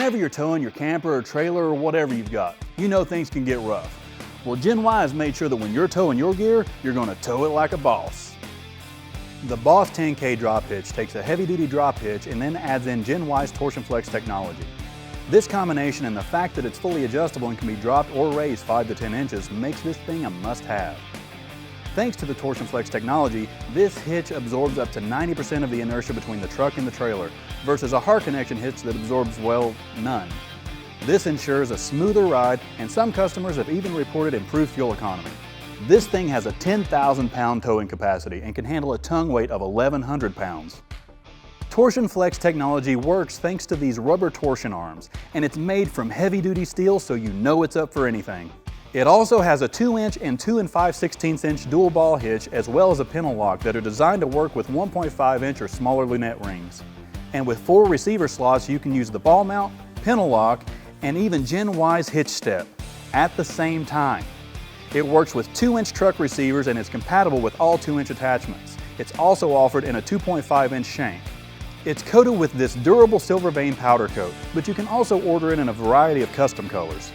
Whenever you're towing your camper or trailer or whatever you've got, you know things can get rough. Well, Gen Y has made sure that when you're towing your gear, you're going to tow it like a boss. The Boss 10K drop hitch takes a heavy-duty drop hitch and then adds in Gen Y's Torsion Flex technology. This combination and the fact that it's fully adjustable and can be dropped or raised 5 to 10 inches makes this thing a must-have. Thanks to the Torsion Flex technology, this hitch absorbs up to 90% of the inertia between the truck and the trailer, versus a hard connection hitch that absorbs, well, none. This ensures a smoother ride, and some customers have even reported improved fuel economy. This thing has a 10,000 pound towing capacity and can handle a tongue weight of 1,100 pounds. Torsion Flex technology works thanks to these rubber torsion arms, and it's made from heavy-duty steel so you know it's up for anything. It also has a 2-inch and 2 5/16" dual ball hitch, as well as a pintle lock that are designed to work with 1.5-inch or smaller lunette rings. And with 4 receiver slots, you can use the ball mount, pintle lock, and even Gen Y's hitch step at the same time. It works with 2-inch truck receivers and is compatible with all 2-inch attachments. It's also offered in a 2.5-inch shank. It's coated with this durable silver vein powder coat, but you can also order it in a variety of custom colors.